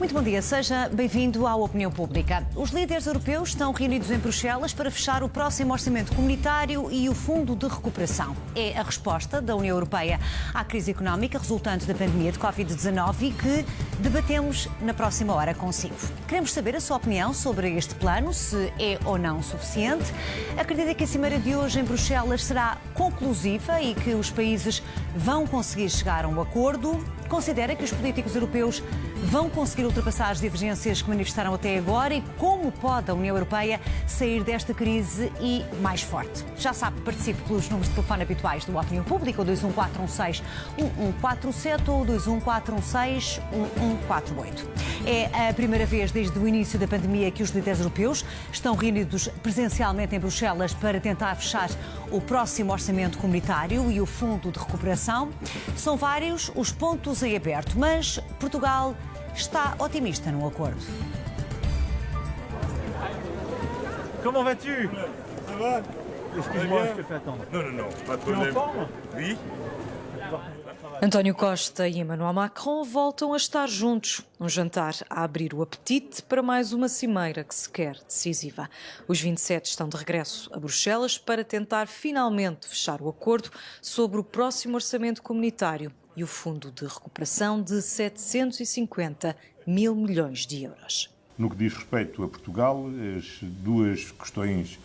Muito bom dia, seja bem-vindo à Opinião Pública. Os líderes europeus estão reunidos em Bruxelas para fechar o próximo orçamento comunitário e o Fundo de Recuperação. É a resposta da União Europeia à crise económica resultante da pandemia de Covid-19 e que debatemos na próxima hora consigo. Queremos saber a sua opinião sobre este plano, se é ou não suficiente. Acredita que a cimeira de hoje em Bruxelas será conclusiva e que os países vão conseguir chegar a um acordo? Considera que os políticos europeus vão conseguir ultrapassar as divergências que manifestaram até agora e como pode a União Europeia sair desta crise e mais forte? Já sabe, participe pelos números de telefone habituais do Opinião Pública, o 21416-1147 ou o 21416-1148. É a primeira vez desde o início da pandemia que os líderes europeus estão reunidos presencialmente em Bruxelas para tentar fechar o próximo orçamento comunitário e o Fundo de Recuperação. São vários os pontos em aberto, mas Portugal está otimista num acordo. Comment vas-tu? Ça va? Excuse-moi, je te fais attendre. Non, non, non, pas de Tu es en problème. forme? Oui? António Costa e Emmanuel Macron voltam a estar juntos. Um jantar a abrir o apetite para mais uma cimeira que se quer decisiva. Os 27 estão de regresso a Bruxelas para tentar finalmente fechar o acordo sobre o próximo orçamento comunitário e o Fundo de Recuperação de 750 mil milhões de euros. No que diz respeito a Portugal, as duas questões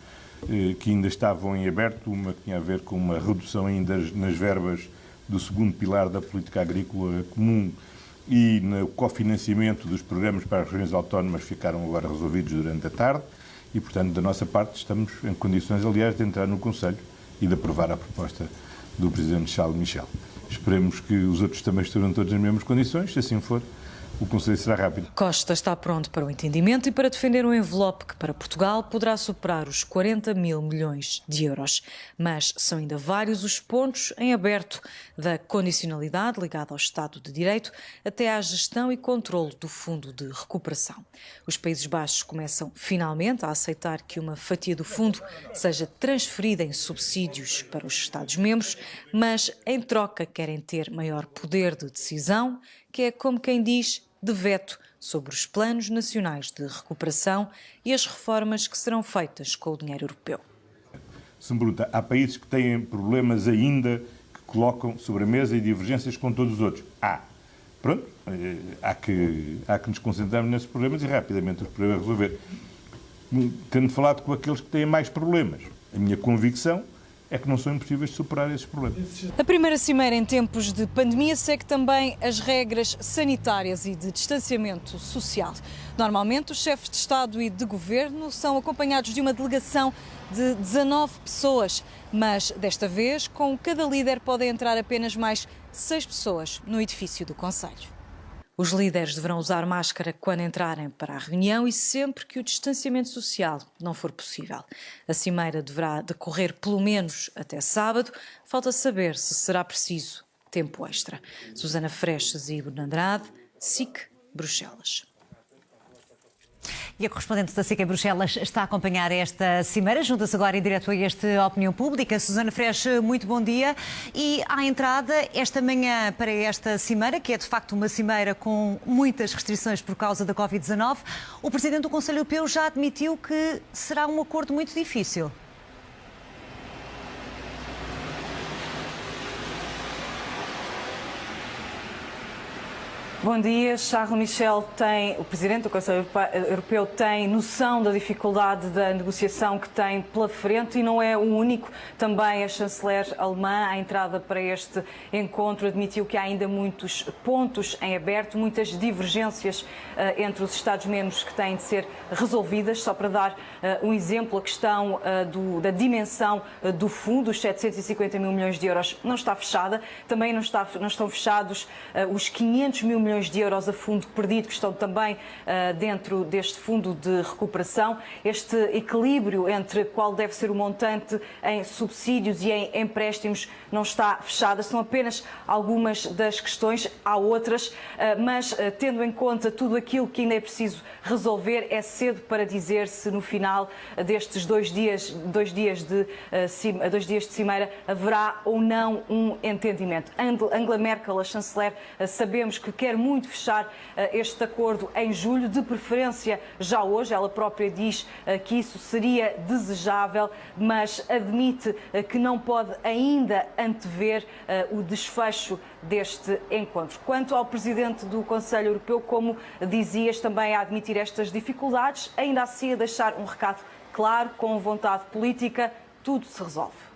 que ainda estavam em aberto, uma que tinha a ver com uma redução ainda nas verbas do segundo pilar da política agrícola comum e no cofinanciamento dos programas para as regiões autónomas, ficaram agora resolvidos durante a tarde e, portanto, da nossa parte estamos em condições, aliás, de entrar no Conselho e de aprovar a proposta do Presidente Charles Michel. Esperemos que os outros também estejam todos nas mesmas condições, se assim for, o Conselho será rápido. Costa está pronto para o entendimento e para defender um envelope que para Portugal poderá superar os 40 mil milhões de euros. Mas são ainda vários os pontos em aberto, da condicionalidade ligada ao Estado de Direito até à gestão e controlo do Fundo de Recuperação. Os Países Baixos começam finalmente a aceitar que uma fatia do fundo seja transferida em subsídios para os Estados-membros, mas em troca querem ter maior poder de decisão, que é, como quem diz, de veto sobre os planos nacionais de recuperação e as reformas que serão feitas com o dinheiro europeu. Se me pergunta, há países que têm problemas ainda que colocam sobre a mesa e divergências com todos os outros? Pronto, há que nos concentrarmos nesses problemas e rapidamente os problemas resolver. Tendo falado com aqueles que têm mais problemas, a minha convicção é que não são impossíveis de superar esses problemas. A primeira cimeira em tempos de pandemia segue também as regras sanitárias e de distanciamento social. Normalmente, os chefes de Estado e de Governo são acompanhados de uma delegação de 19 pessoas, mas desta vez, com cada líder podem entrar apenas mais 6 pessoas no edifício do Conselho. Os líderes deverão usar máscara quando entrarem para a reunião e sempre que o distanciamento social não for possível. A cimeira deverá decorrer pelo menos até sábado. Falta saber se será preciso tempo extra. Susana Freches e Bruno Andrade, SIC, Bruxelas. E a correspondente da SIC em Bruxelas está a acompanhar esta cimeira. Junta-se agora em direto a esta Opinião Pública. Susana Freche, muito bom dia. E à entrada, esta manhã, para esta cimeira, que é de facto uma cimeira com muitas restrições por causa da Covid-19, o Presidente do Conselho Europeu já admitiu que será um acordo muito difícil. Bom dia. Charles Michel o Presidente do Conselho Europeu tem noção da dificuldade da negociação que tem pela frente e não é o único. Também a chanceler alemã, à entrada para este encontro, admitiu que há ainda muitos pontos em aberto, muitas divergências entre os Estados-membros que têm de ser resolvidas. Só para dar um exemplo, a questão da dimensão do fundo, os 750 mil milhões de euros, não está fechada. Também não estão fechados os 500 mil milhões de euros a fundo perdido, que estão também dentro deste fundo de recuperação. Este equilíbrio entre qual deve ser o montante em subsídios e em empréstimos não está fechada. São apenas algumas das questões, há outras, mas tendo em conta tudo aquilo que ainda é preciso resolver, é cedo para dizer se no final destes dois dias de cimeira haverá ou não um entendimento. Angela Merkel, a chanceler, sabemos que quer muito fechar este acordo em julho, de preferência já hoje. Ela própria diz que isso seria desejável, mas admite que não pode ainda antever o desfecho deste encontro. Quanto ao Presidente do Conselho Europeu, como dizias, também a admitir estas dificuldades, ainda assim a deixar um recado claro, com vontade política, tudo se resolve.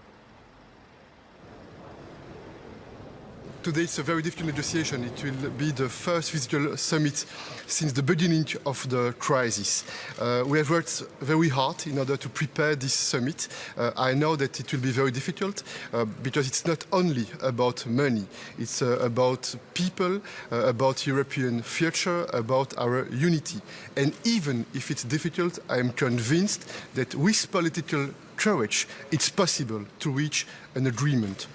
Today it's a very difficult negotiation. It will be the first physical summit since the beginning of the crisis. We have worked very hard in order to prepare this summit. I know that it will be very difficult because it's not only about money. It's about people, about European future, about our unity. And even if it's difficult, I am convinced that with political courage, it's possible to reach an agreement.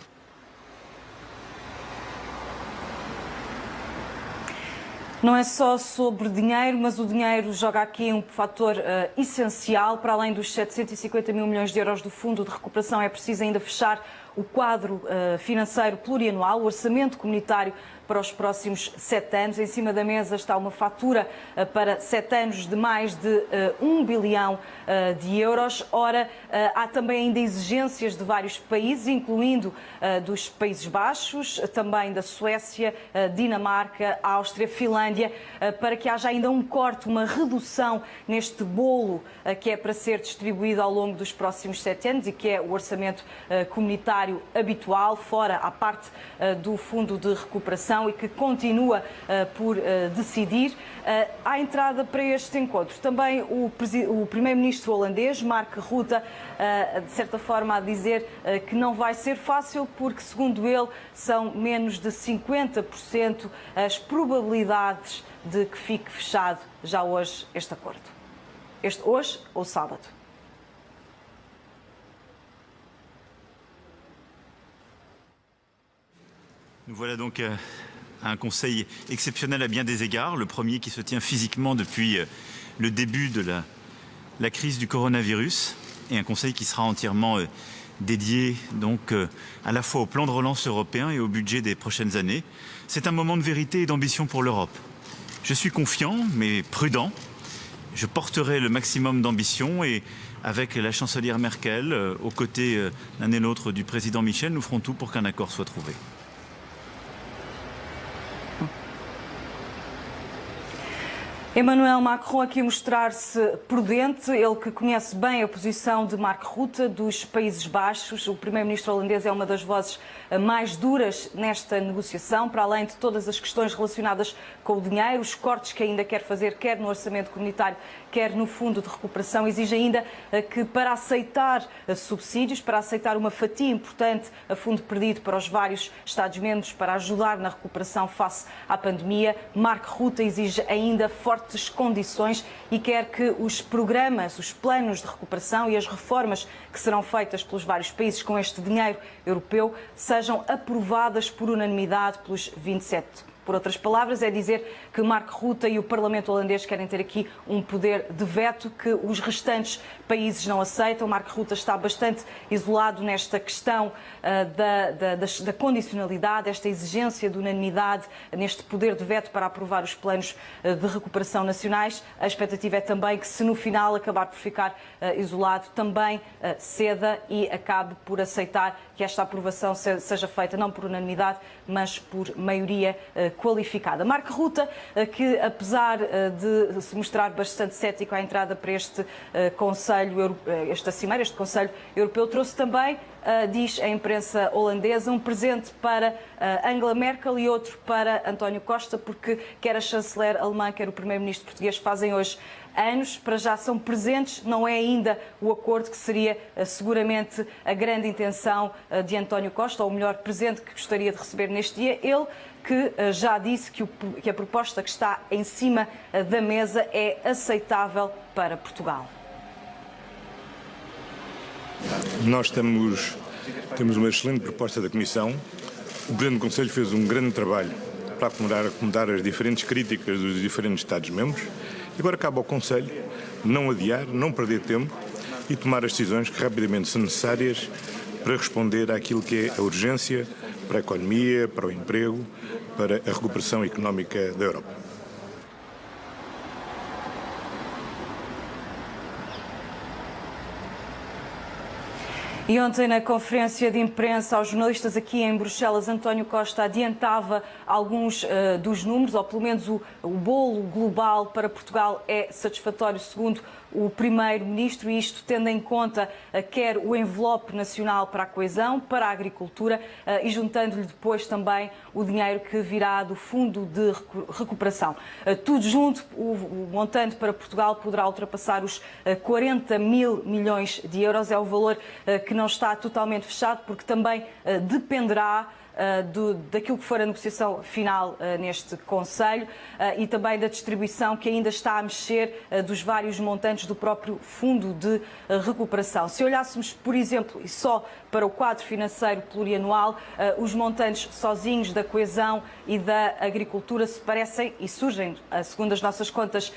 Não é só sobre dinheiro, mas o dinheiro joga aqui um fator essencial. Para além dos 750 mil milhões de euros do Fundo de Recuperação, é preciso ainda fechar o quadro financeiro plurianual, o orçamento comunitário para os próximos 7 anos. Em cima da mesa está uma fatura para 7 anos de mais de 1 bilhão de euros. Ora, há também ainda exigências de vários países, incluindo dos Países Baixos, também da Suécia, Dinamarca, Áustria, Finlândia, para que haja ainda um corte, uma redução neste bolo que é para ser distribuído ao longo dos próximos 7 anos e que é o orçamento comunitário habitual, fora a parte do Fundo de Recuperação, e que continua por decidir. À entrada para este encontro, também o primeiro-ministro holandês, Mark Rutte, de certa forma a dizer que não vai ser fácil, porque, segundo ele, são menos de 50% as probabilidades de que fique fechado já hoje este acordo. Hoje ou sábado. Nous voilà donc à un conseil exceptionnel à bien des égards, le premier qui se tient physiquement depuis le début de la crise du coronavirus, et un conseil qui sera entièrement dédié donc à la fois au plan de relance européen et au budget des prochaines années. C'est un moment de vérité et d'ambition pour l'Europe. Je suis confiant, mais prudent. Je porterai le maximum d'ambition et avec la chancelière Merkel, aux côtés l'un et l'autre du président Michel, nous ferons tout pour qu'un accord soit trouvé. Emmanuel Macron aqui a mostrar-se prudente, ele que conhece bem a posição de Mark Rutte dos Países Baixos. O primeiro-ministro holandês é uma das vozes mais duras nesta negociação, para além de todas as questões relacionadas com o dinheiro, os cortes que ainda quer fazer, quer no orçamento comunitário, quer no Fundo de Recuperação. Exige ainda que, para aceitar subsídios, para aceitar uma fatia importante a fundo perdido para os vários Estados-membros para ajudar na recuperação face à pandemia, Mark Rutte exige ainda fortes condições e quer que os programas, os planos de recuperação e as reformas que serão feitas pelos vários países com este dinheiro europeu sejam aprovadas por unanimidade pelos 27. Por outras palavras, é dizer que Mark Rutte e o Parlamento holandês querem ter aqui um poder de veto que os restantes países não aceitam. Mark Rutte está bastante isolado nesta questão da condicionalidade, esta exigência de unanimidade, neste poder de veto para aprovar os planos de recuperação nacionais. A expectativa é também que, se no final acabar por ficar isolado, também ceda e acabe por aceitar que esta aprovação seja feita não por unanimidade, mas por maioria qualificada. Mark Rutte, que apesar de se mostrar bastante cético à entrada para este Conselho, esta cimeira, este Conselho Europeu, trouxe também, diz a imprensa holandesa, um presente para Angela Merkel e outro para António Costa, porque quer a chanceler alemã, quer o primeiro-ministro português fazem hoje anos, para já são presentes, não é ainda o acordo que seria seguramente a grande intenção de António Costa, ou o melhor presente que gostaria de receber neste dia. Ele que já disse que a proposta que está em cima da mesa é aceitável para Portugal. Nós temos uma excelente proposta da Comissão. O Presidente do Conselho fez um grande trabalho para acomodar as diferentes críticas dos diferentes Estados-membros. Agora cabe ao Conselho não adiar, não perder tempo e tomar as decisões que rapidamente são necessárias para responder àquilo que é a urgência para a economia, para o emprego, para a recuperação económica da Europa. E ontem, na conferência de imprensa aos jornalistas aqui em Bruxelas, António Costa adiantava alguns dos números, ou pelo menos o bolo global para Portugal é satisfatório, segundo o Primeiro-Ministro, e isto tendo em conta quer o envelope nacional para a coesão, para a agricultura e juntando-lhe depois também o dinheiro que virá do Fundo de Recuperação. Tudo junto, o montante para Portugal poderá ultrapassar os 40 mil milhões de euros. É o valor que não está totalmente fechado, porque também dependerá daquilo que for a negociação final neste Conselho e também da distribuição que ainda está a mexer dos vários montantes do próprio Fundo de Recuperação. Se olhássemos, por exemplo, e só para o quadro financeiro plurianual, os montantes sozinhos da coesão e da agricultura se parecem e surgem, segundo as nossas contas,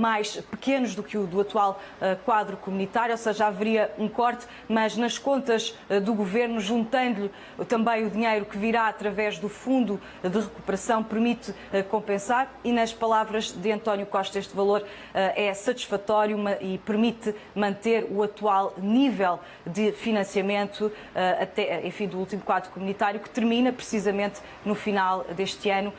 mais pequenos do que o do atual quadro comunitário, ou seja, haveria um corte, mas nas contas do Governo, juntando-lhe também o dinheiro que virá através do Fundo de Recuperação, permite compensar, e nas palavras de António Costa este valor é satisfatório e permite manter o atual nível de financiamento até, enfim, do último quadro comunitário, que termina precisamente no final deste ano,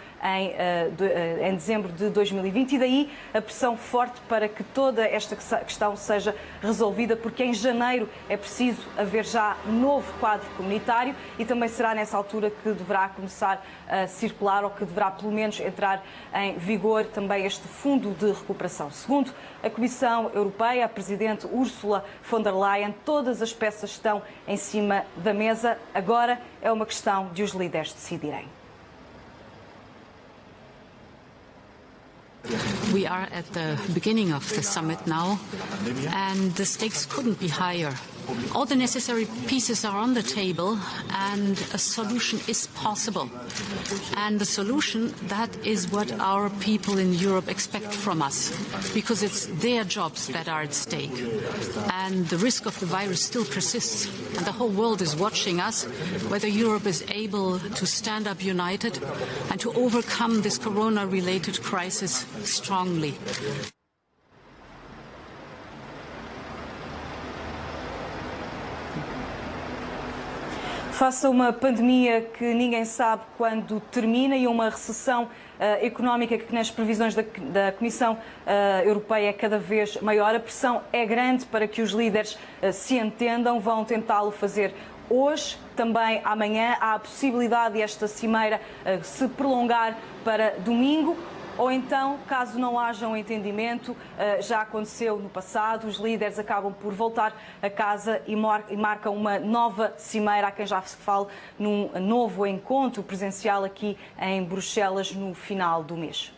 em dezembro de 2020, e daí a pressão forte para que toda esta questão seja resolvida, porque em janeiro é preciso haver já novo quadro comunitário e também será nessa altura que deverá começar a circular, ou que deverá pelo menos entrar em vigor também este Fundo de Recuperação. Segundo a Comissão Europeia, a Presidente Ursula von der Leyen, todas as peças estão em cima da mesa. Agora é uma questão de os líderes decidirem. We are at the beginning of the summit now, and the stakes couldn't be higher. All the necessary pieces are on the table, and a solution is possible. And the solution, that is what our people in Europe expect from us, because it's their jobs that are at stake. And the risk of the virus still persists, and the whole world is watching us, whether Europe is able to stand up united and to overcome this corona-related crisis strongly. Face a uma pandemia que ninguém sabe quando termina e uma recessão económica que nas previsões da Comissão Europeia é cada vez maior, a pressão é grande para que os líderes se entendam, vão tentá-lo fazer hoje, também amanhã. Há a possibilidade de esta cimeira se prolongar para domingo, ou então, caso não haja um entendimento, já aconteceu no passado, os líderes acabam por voltar a casa e marcam uma nova cimeira, a quem já se fala num novo encontro presencial aqui em Bruxelas no final do mês.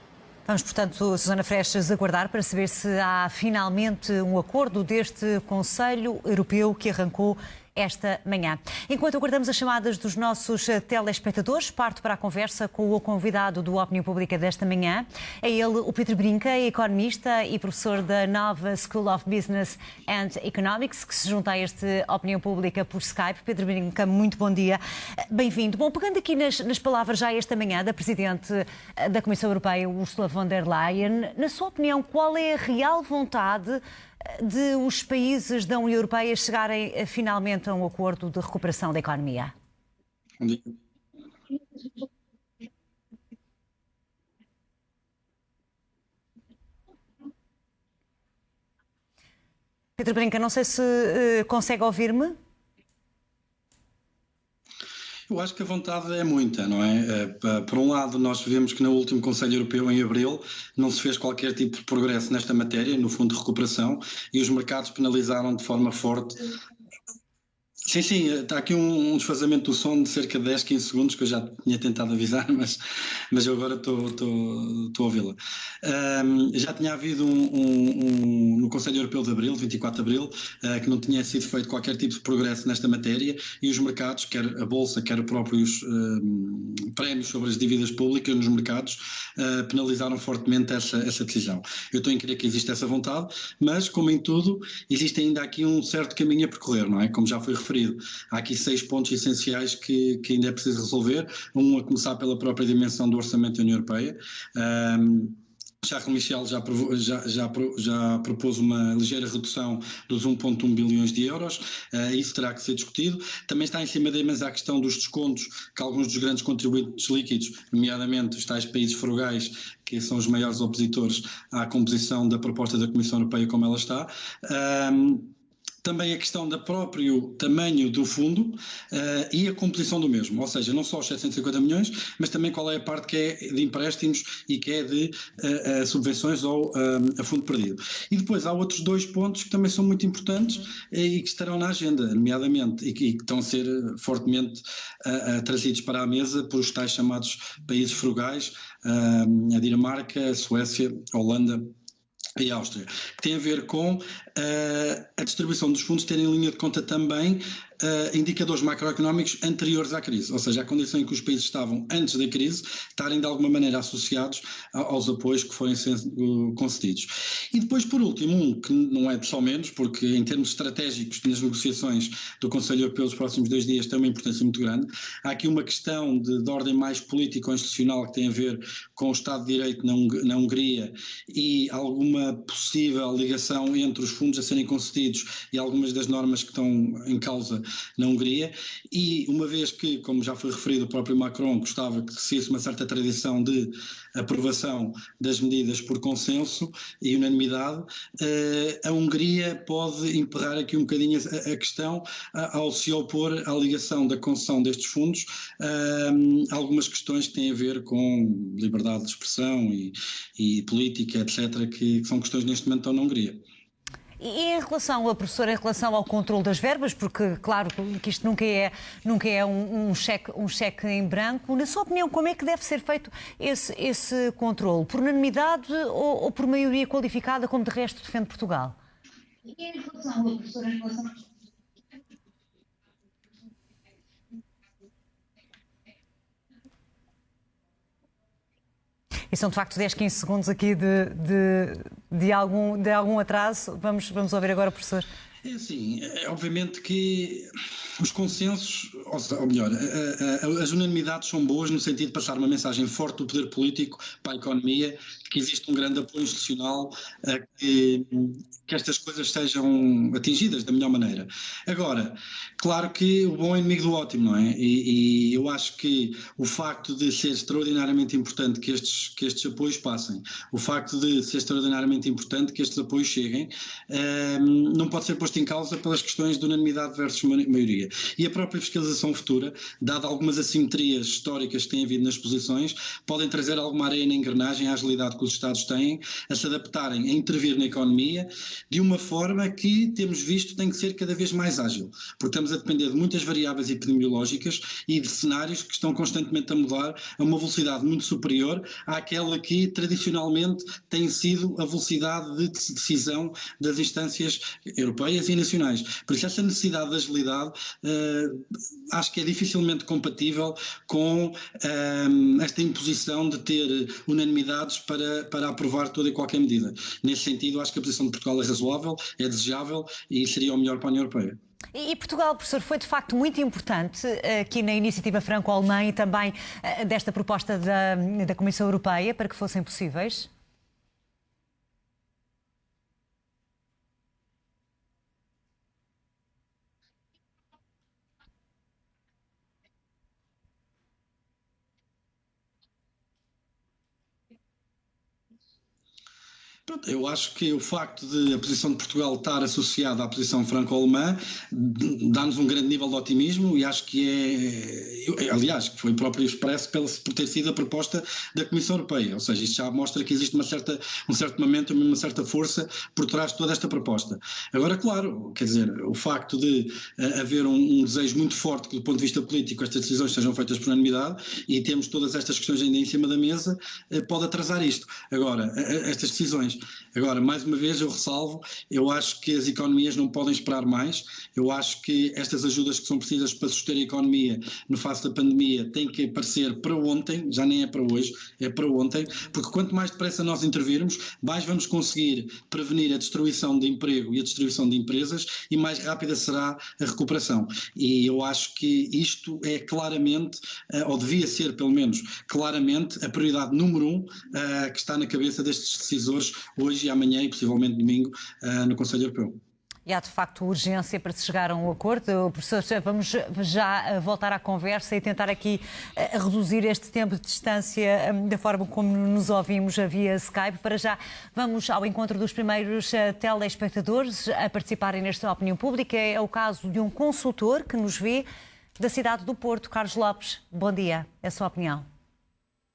Vamos, portanto, Susana Freixas, aguardar para saber se há finalmente um acordo deste Conselho Europeu que arrancou esta manhã. Enquanto aguardamos as chamadas dos nossos telespectadores, parto para a conversa com o convidado do Opinião Pública desta manhã. É ele, o Pedro Brinca, economista e professor da Nova School of Business and Economics, que se junta a este Opinião Pública por Skype. Pedro Brinca, muito bom dia. Bem-vindo. Bom, pegando aqui nas palavras já esta manhã da Presidente da Comissão Europeia, Ursula von der Leyen, na sua opinião, qual é a real vontade de os países da União Europeia chegarem finalmente a um acordo de recuperação da economia? Pedro Brinca, não sei se consegue ouvir-me. Eu acho que a vontade é muita, não é? Por um lado, nós vemos que no último Conselho Europeu, em abril, não se fez qualquer tipo de progresso nesta matéria, no Fundo de Recuperação, e os mercados penalizaram de forma forte. Sim, está aqui um desfazamento do som de cerca de 10, 15 segundos, que eu já tinha tentado avisar, mas eu agora estou a ouvi-la. Já tinha havido no Conselho Europeu de Abril, 24 de Abril, que não tinha sido feito qualquer tipo de progresso nesta matéria, e os mercados, quer a Bolsa, quer os próprios prémios sobre as dívidas públicas nos mercados, penalizaram fortemente essa decisão. Eu estou em crer que existe essa vontade, mas, como em tudo, existe ainda aqui um certo caminho a percorrer, não é? Como já foi referido, cumprido. Há aqui 6 pontos essenciais que ainda é preciso resolver, a começar pela própria dimensão do orçamento da União Europeia. Charles Michel já propôs uma ligeira redução dos 1,1 bilhões de euros, isso terá que ser discutido. Também está em cima da mesa a questão dos descontos que alguns dos grandes contribuintes líquidos, nomeadamente os tais países frugais, que são os maiores opositores à composição da proposta da Comissão Europeia como ela está. Também a questão do próprio tamanho do fundo e a composição do mesmo, ou seja, não só os 750 milhões, mas também qual é a parte que é de empréstimos e que é de subvenções ou a fundo perdido. E depois há outros 2 pontos que também são muito importantes e que estarão na agenda, nomeadamente, e que estão a ser fortemente trazidos para a mesa por os tais chamados países frugais, a Dinamarca, a Suécia, a Holanda e a Áustria, que tem a ver com a distribuição dos fundos ter em linha de conta também indicadores macroeconómicos anteriores à crise, ou seja, a condição em que os países estavam antes da crise estarem de alguma maneira associados aos apoios que forem sendo concedidos. E depois, por último, que não é de só menos, porque em termos estratégicos nas negociações do Conselho Europeu dos próximos 2 dias tem uma importância muito grande, há aqui uma questão de ordem mais político-institucional que tem a ver com o Estado de Direito na Hungria e alguma possível ligação entre os fundos a serem concedidos e algumas das normas que estão em causa na Hungria, e uma vez que, como já foi referido, o próprio Macron gostava que seguisse uma certa tradição de aprovação das medidas por consenso e unanimidade, a Hungria pode emperrar aqui um bocadinho a questão ao se opor à ligação da concessão destes fundos a algumas questões que têm a ver com liberdade de expressão e política, etc., que são questões neste momento estão na Hungria. E em relação, a professora, em relação ao controle das verbas, porque claro que isto nunca é um cheque em branco, na sua opinião, como é que deve ser feito esse controle? Por unanimidade ou por maioria qualificada, como de resto defende Portugal? E em relação, a professora, em relação... E são de facto 10, 15 segundos aqui de algum atraso. Vamos ouvir agora o professor. É assim, obviamente que os consensos, ou melhor, as unanimidades são boas no sentido de passar uma mensagem forte do poder político para a economia, que existe um grande apoio institucional a que estas coisas sejam atingidas da melhor maneira. Agora, claro que o bom é inimigo do ótimo, não é? E eu acho que o facto de ser extraordinariamente importante que estes apoios passem, o facto de ser extraordinariamente importante que estes apoios cheguem, não pode ser posto em causa pelas questões de unanimidade versus maioria. E a própria fiscalização futura, dada algumas assimetrias históricas que têm havido nas posições, podem trazer alguma areia na engrenagem à agilidade que os Estados têm a se adaptarem, a intervir na economia de uma forma que, temos visto, tem que ser cada vez mais ágil, porque estamos a depender de muitas variáveis epidemiológicas e de cenários que estão constantemente a mudar a uma velocidade muito superior àquela que tradicionalmente tem sido a velocidade de decisão das instâncias europeias e nacionais. Por isso, essa necessidade de agilidade acho que é dificilmente compatível com esta imposição de ter unanimidades para aprovar toda e qualquer medida. Nesse sentido, acho que a posição de Portugal é razoável, é desejável e seria o melhor para a União Europeia. E Portugal, professor, foi de facto muito importante aqui na iniciativa franco-alemã e também desta proposta da Comissão Europeia para que fossem possíveis? Eu acho que o facto de a posição de Portugal estar associada à posição franco-alemã dá-nos um grande nível de otimismo e acho que aliás, que foi próprio expresso por ter sido a proposta da Comissão Europeia, ou seja, isto já mostra que existe um certo momento, uma certa força por trás de toda esta proposta. Agora, claro, quer dizer, o facto de haver um desejo muito forte que do ponto de vista político estas decisões sejam feitas por unanimidade e temos todas estas questões ainda em cima da mesa, pode atrasar isto. Agora, estas decisões Agora, mais uma vez, eu ressalvo, eu acho que as economias não podem esperar mais, eu acho que estas ajudas que são precisas para suster a economia no face da pandemia têm que aparecer para ontem, já nem é para hoje, é para ontem, porque quanto mais depressa nós intervirmos, mais vamos conseguir prevenir a destruição de emprego e a destruição de empresas e mais rápida será a recuperação. E eu acho que isto é claramente, ou devia ser pelo menos claramente, a prioridade número 1 que está na cabeça destes decisores hoje e amanhã e possivelmente domingo no Conselho Europeu. E há de facto urgência para se chegar a um acordo. Professor, vamos já voltar à conversa e tentar aqui reduzir este tempo de distância da forma como nos ouvimos via Skype. Para já vamos ao encontro dos primeiros telespectadores a participarem nesta opinião pública. É o caso de um consultor que nos vê da cidade do Porto. Carlos Lopes, bom dia. É a sua opinião.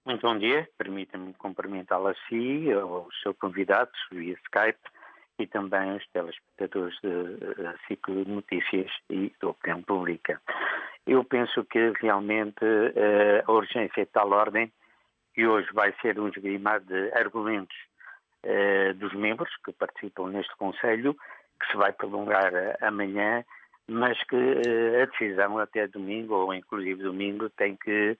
Muito bom dia. Permita-me cumprimentá-la a si, aos seus convidados via Skype e também os telespectadores da Ciclo de Notícias e da Opinião Pública. Eu penso que realmente a urgência é de tal ordem que hoje vai ser um esgrimado de argumentos dos membros que participam neste Conselho, que se vai prolongar amanhã, mas que a decisão até domingo, ou inclusive domingo, tem que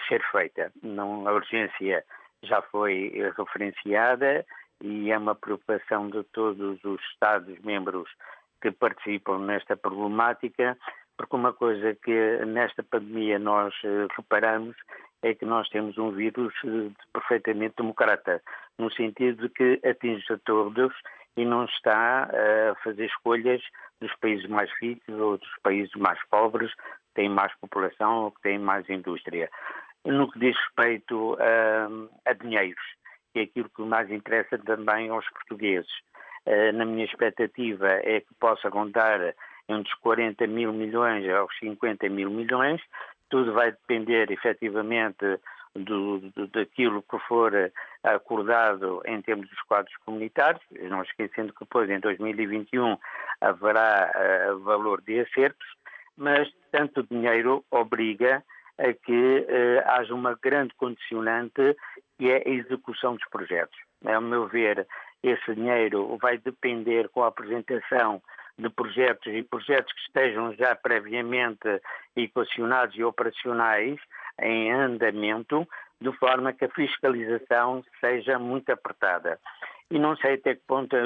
ser feita. Não, a urgência já foi referenciada e é uma preocupação de todos os Estados-membros que participam nesta problemática, porque uma coisa que nesta pandemia nós reparamos é que nós temos um vírus perfeitamente democrata, no sentido de que atinge a todos e não está a fazer escolhas dos países mais ricos ou dos países mais pobres, que têm mais população ou que têm mais indústria. No que diz respeito a dinheiros, que é aquilo que mais interessa também aos portugueses. Na minha expectativa é que possa rondar entre os 40 mil milhões aos 50 mil milhões. Tudo vai depender efetivamente daquilo que for acordado em termos dos quadros comunitários, não esquecendo que depois em 2021 haverá valor de acertos, mas tanto dinheiro obriga a que haja uma grande condicionante que é a execução dos projetos. Ao meu ver, esse dinheiro vai depender com a apresentação de projetos e projetos que estejam já previamente equacionados e operacionais em andamento, de forma que a fiscalização seja muito apertada. E não sei até que ponto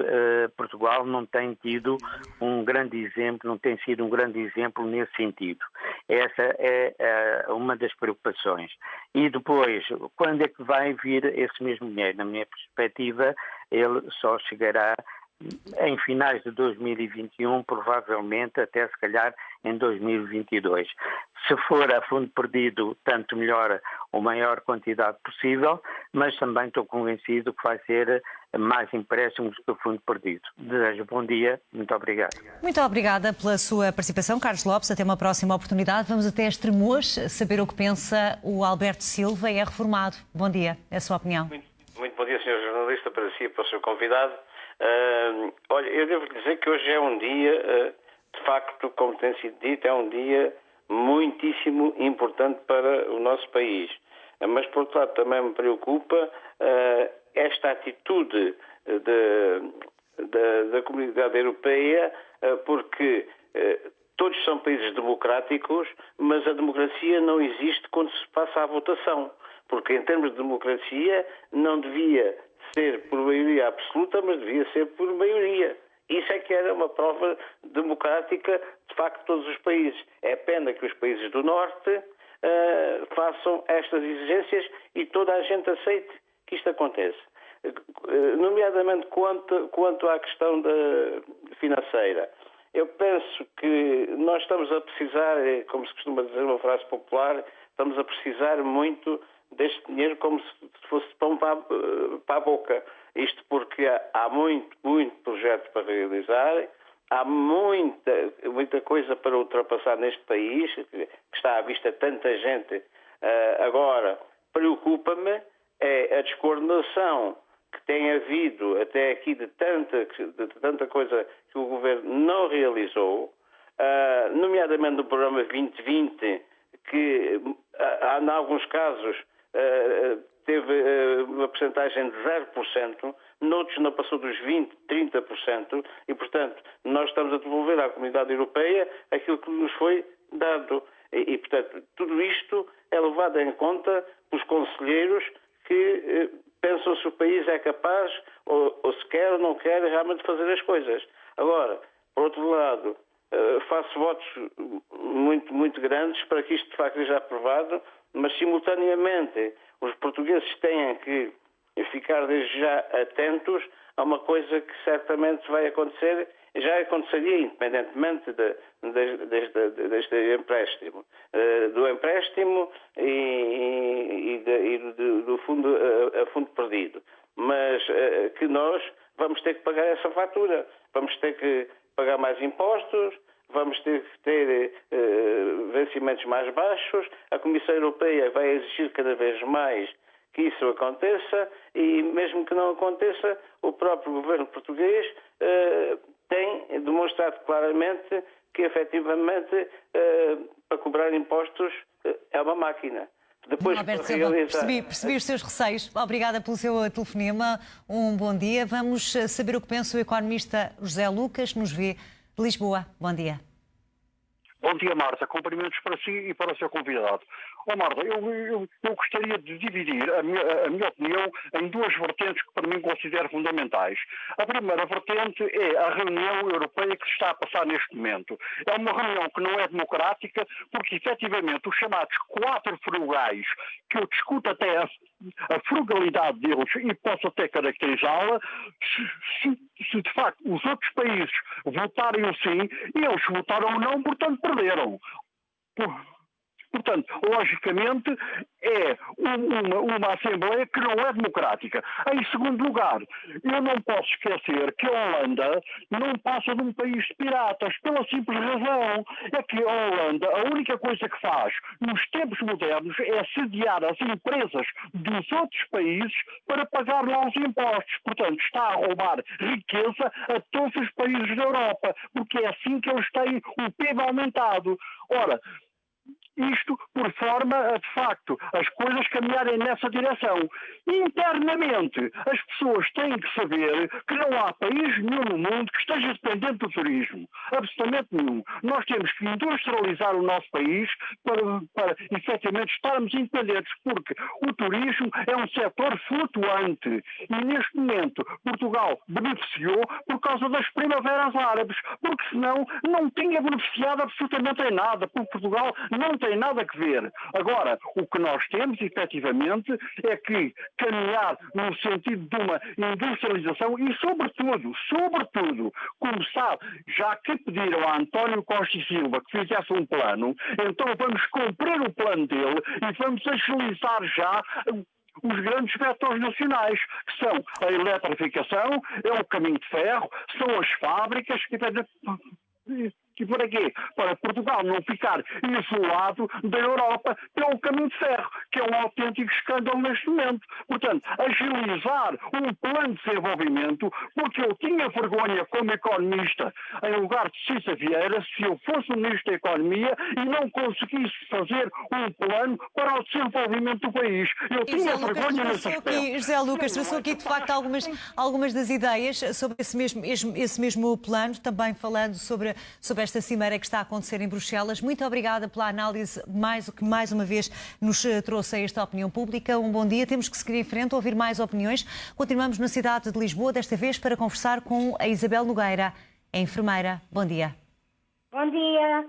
Portugal não tem tido um grande exemplo, não tem sido um grande exemplo nesse sentido. Essa é uma das preocupações. E depois, quando é que vai vir esse mesmo dinheiro? Na minha perspectiva, ele só chegará em finais de 2021, provavelmente até se calhar em 2022. Se for a fundo perdido, tanto melhor, a maior quantidade possível, mas também estou convencido que vai ser mais empréstimos do que fundo perdido. Desejo bom dia, muito obrigado. Muito obrigada pela sua participação, Carlos Lopes. Até uma próxima oportunidade. Vamos até Estremoz saber o que pensa o Alberto Silva, é reformado. Bom dia, é a sua opinião. Muito bom dia, Sr. Jornalista, para si e para o seu convidado. Olha, eu devo dizer que hoje é um dia, de facto, como tem sido dito, é um dia muitíssimo importante para o nosso país. Mas, por outro lado, também me preocupa esta atitude da comunidade europeia, porque todos são países democráticos, mas a democracia não existe quando se passa à votação. Porque, em termos de democracia, não devia ser por maioria absoluta, mas devia ser por maioria. Isso é que era uma prova democrática, de facto, de todos os países. É pena que os países do Norte façam estas exigências e toda a gente aceite que isto aconteça. Nomeadamente quanto à questão financeira. Eu penso que nós estamos a precisar, como se costuma dizer uma frase popular, estamos a precisar muito deste dinheiro como se fosse pão para a boca. Isto porque há muito projeto para realizar, há muita coisa para ultrapassar neste país, que está à vista tanta gente. Agora, preocupa-me é a descoordenação que tem havido até aqui de tanta coisa que o Governo não realizou, nomeadamente no programa 2020, que em alguns casos teve uma percentagem de 0%, noutros não passou dos 20%, 30%, e, portanto, nós estamos a devolver à comunidade europeia aquilo que nos foi dado. E, portanto, tudo isto é levado em conta pelos conselheiros que pensam se o país é capaz, ou se quer ou não quer, realmente fazer as coisas. Agora, por outro lado, faço votos muito, muito grandes para que isto de facto seja aprovado, mas simultaneamente os portugueses têm que ficar desde já atentos a uma coisa que certamente vai acontecer, já aconteceria independentemente deste empréstimo, do empréstimo e do fundo, a fundo perdido, mas que nós vamos ter que pagar essa fatura, vamos ter que pagar mais impostos, vamos ter que ter vencimentos mais baixos, a Comissão Europeia vai exigir cada vez mais que isso aconteça e, mesmo que não aconteça, o próprio governo português tem demonstrado claramente que, efetivamente, para cobrar impostos é uma máquina. Depois, Alberto Silva, percebi os seus receios. Obrigada pelo seu telefonema. Um bom dia. Vamos saber o que pensa o economista José Lucas, que nos vê de Lisboa. Bom dia. Bom dia, Marta. Cumprimentos para si e para o seu convidado. Marta, eu gostaria de dividir a minha opinião em duas vertentes que para mim considero fundamentais. A primeira vertente é a reunião europeia que se está a passar neste momento. É uma reunião que não é democrática porque, efetivamente, os chamados 4 frugais, que eu discuto até a frugalidade deles e posso até caracterizá-la, se de facto os outros países votarem o sim, eles votaram o não, portanto perderam. Portanto, logicamente, é uma Assembleia que não é democrática. Em segundo lugar, eu não posso esquecer que a Holanda não passa de um país de piratas, pela simples razão. É que a Holanda, a única coisa que faz nos tempos modernos é sediar as empresas dos outros países para pagar lá os impostos. Portanto, está a roubar riqueza a todos os países da Europa, porque é assim que eles têm o PIB aumentado. Ora, isto por forma a, de facto, as coisas caminharem nessa direção. Internamente, as pessoas têm que saber que não há país nenhum no mundo que esteja dependente do turismo. Absolutamente nenhum. Nós temos que industrializar o nosso país para efetivamente estarmos independentes, porque o turismo é um setor flutuante. E neste momento, Portugal beneficiou por causa das primaveras árabes, porque senão não tinha beneficiado absolutamente em nada, porque Portugal não tem nada a ver. Agora, o que nós temos, efetivamente, é que caminhar no sentido de uma industrialização e, sobretudo, começar, já que pediram a António Costa e Silva que fizesse um plano, então vamos cumprir o plano dele e vamos agilizar já os grandes vetores nacionais, que são a eletrificação, é o caminho de ferro, são as fábricas, e por aqui, para Portugal não ficar isolado da Europa pelo caminho de ferro, que é um autêntico escândalo neste momento. Portanto, agilizar um plano de desenvolvimento, porque eu tinha vergonha como economista, em lugar de Cissa Vieira, se eu fosse o Ministro da Economia e não conseguisse fazer um plano para o desenvolvimento do país. Eu tinha vergonha nesse aspecto. José Lucas, trouxe aqui de facto algumas das ideias sobre esse mesmo plano, também falando sobre esta cimeira que está a acontecer em Bruxelas. Muito obrigada pela análise que mais uma vez nos trouxe a esta opinião pública. Um bom dia. Temos que seguir em frente, ouvir mais opiniões. Continuamos na cidade de Lisboa, desta vez para conversar com a Isabel Nogueira, a enfermeira. Bom dia. Bom dia.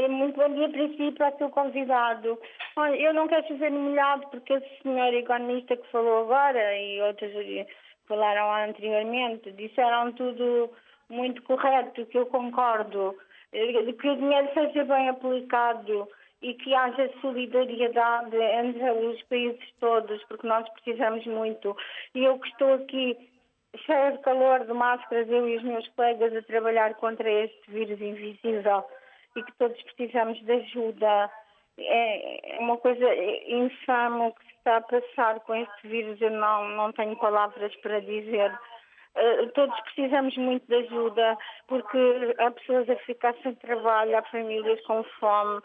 Muito bom dia para si e para o seu convidado. Olha, eu não quero chover no molhado porque esse senhor economista que falou agora e outros que falaram anteriormente disseram tudo muito correto, que eu concordo, que o dinheiro seja bem aplicado e que haja solidariedade entre os países todos, porque nós precisamos muito. E eu que estou aqui cheia de calor, de máscaras, eu e os meus colegas, a trabalhar contra este vírus invisível e que todos precisamos de ajuda. É uma coisa infame o que se está a passar com este vírus, eu não tenho palavras para dizer. Todos precisamos muito de ajuda, porque há pessoas a ficar sem trabalho, há famílias com fome.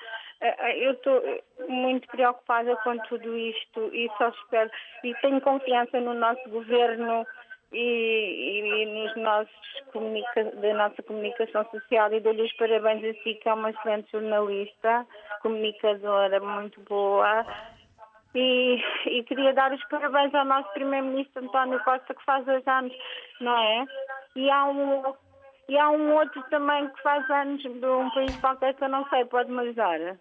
Eu estou muito preocupada com tudo isto e só espero, e tenho confiança no nosso governo e nos da nossa comunicação social, e dou-lhe os parabéns a si, que é uma excelente jornalista, comunicadora muito boa. E queria dar os parabéns ao nosso primeiro-ministro António Costa, que faz 2 anos, não é? E há um outro também que faz anos de um país qualquer que eu não sei, pode-me ajudar?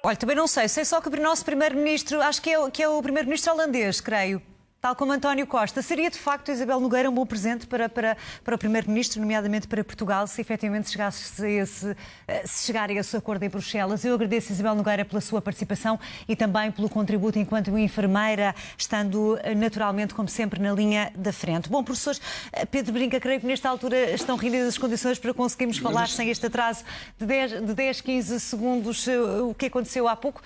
Olha, também não sei só que o nosso primeiro-ministro, acho que é o primeiro-ministro holandês, creio. Tal como António Costa. Seria, de facto, Isabel Nogueira, um bom presente para o Primeiro-Ministro, nomeadamente para Portugal, se efetivamente se chegar a esse acordo em Bruxelas. Eu agradeço, Isabel Nogueira, pela sua participação e também pelo contributo enquanto enfermeira, estando naturalmente, como sempre, na linha da frente. Bom, professores, Pedro Brinca, creio que nesta altura estão reunidas as condições para conseguirmos falar sem este atraso de 10, 15 segundos o que aconteceu há pouco.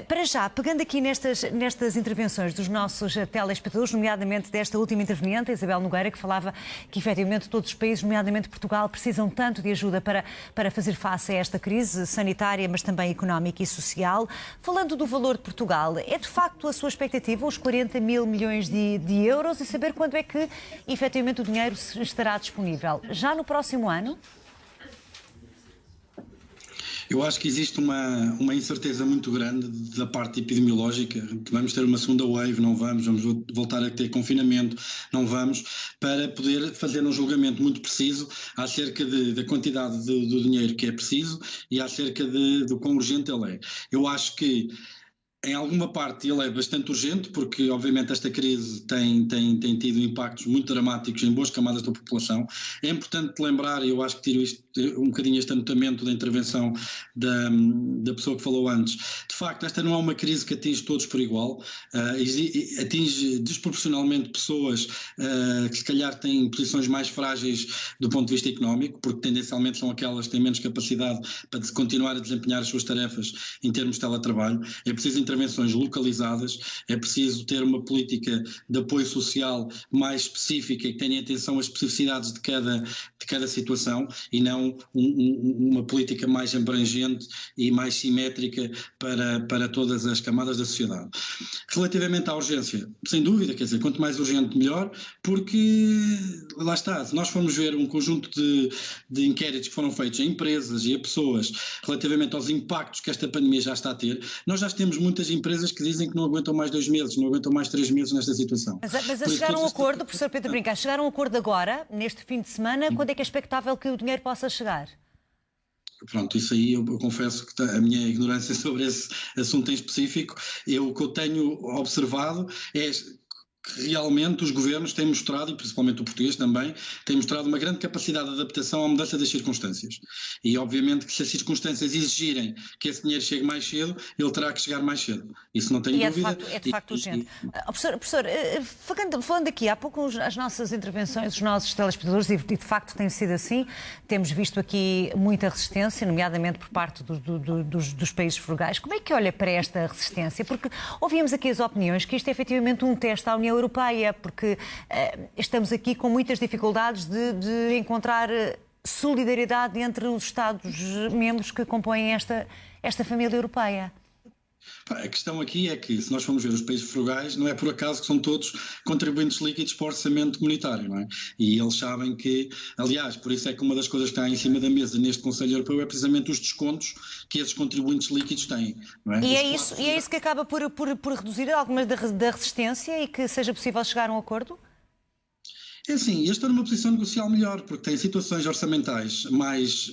Para já, pegando aqui nestas intervenções dos nossos telespectadores, nomeadamente desta última interveniente, Isabel Nogueira, que falava que efetivamente todos os países, nomeadamente Portugal, precisam tanto de ajuda para fazer face a esta crise sanitária, mas também económica e social. Falando do valor de Portugal, é de facto a sua expectativa os 40 mil milhões de euros, e saber quando é que efetivamente o dinheiro estará disponível? Já no próximo ano? Eu acho que existe uma incerteza muito grande da parte epidemiológica. Vamos ter uma segunda wave, não vamos voltar a ter confinamento, não vamos, para poder fazer um julgamento muito preciso acerca da quantidade do dinheiro que é preciso e acerca do quão urgente ele é. Eu acho que em alguma parte ele é bastante urgente, porque obviamente esta crise tem tido impactos muito dramáticos em boas camadas da população. É importante lembrar, e eu acho que tiro um bocadinho este anotamento da intervenção da pessoa que falou antes, de facto esta não é uma crise que atinge todos por igual, atinge desproporcionalmente pessoas que se calhar têm posições mais frágeis do ponto de vista económico, porque tendencialmente são aquelas que têm menos capacidade para continuar a desempenhar as suas tarefas em termos de teletrabalho. É preciso intervenções localizadas, é preciso ter uma política de apoio social mais específica que tenha atenção às especificidades de cada situação, e não uma política mais abrangente e mais simétrica para todas as camadas da sociedade. Relativamente à urgência, sem dúvida, quer dizer, quanto mais urgente melhor, porque lá está, se nós formos ver um conjunto de inquéritos que foram feitos a empresas e a pessoas relativamente aos impactos que esta pandemia já está a ter, nós já temos muitas empresas que dizem que não aguentam mais 2 meses, não aguentam mais 3 meses nesta situação. Mas a chegar a um acordo, professor Pedro Brinca, a chegar a um acordo agora, neste fim de semana, quando é que é expectável que o dinheiro possa chegar? Pronto, isso aí eu confesso que a minha ignorância sobre esse assunto em específico, o que eu tenho observado é que realmente os governos têm mostrado, e principalmente o português também, têm mostrado uma grande capacidade de adaptação à mudança das circunstâncias. E obviamente que se as circunstâncias exigirem que esse dinheiro chegue mais cedo, ele terá que chegar mais cedo. Isso não tenho dúvida. É de facto urgente. Professor, falando aqui, há pouco as nossas intervenções, os nossos telespectadores, e de facto tem sido assim, temos visto aqui muita resistência, nomeadamente por parte dos países frugais. Como é que olha para esta resistência? Porque ouvimos aqui as opiniões que isto é efetivamente um teste à União Europeia, porque estamos aqui com muitas dificuldades de encontrar solidariedade entre os Estados-membros que compõem esta família europeia. A questão aqui é que, se nós formos ver os países frugais, não é por acaso que são todos contribuintes líquidos para o orçamento comunitário, não é? E eles sabem que, aliás, por isso é que uma das coisas que está em cima da mesa neste Conselho Europeu é precisamente os descontos que esses contribuintes líquidos têm, não é? E é isso que acaba por reduzir alguma da resistência e que seja possível chegar a um acordo? É assim, eu estou numa posição negocial melhor, porque tem situações orçamentais mais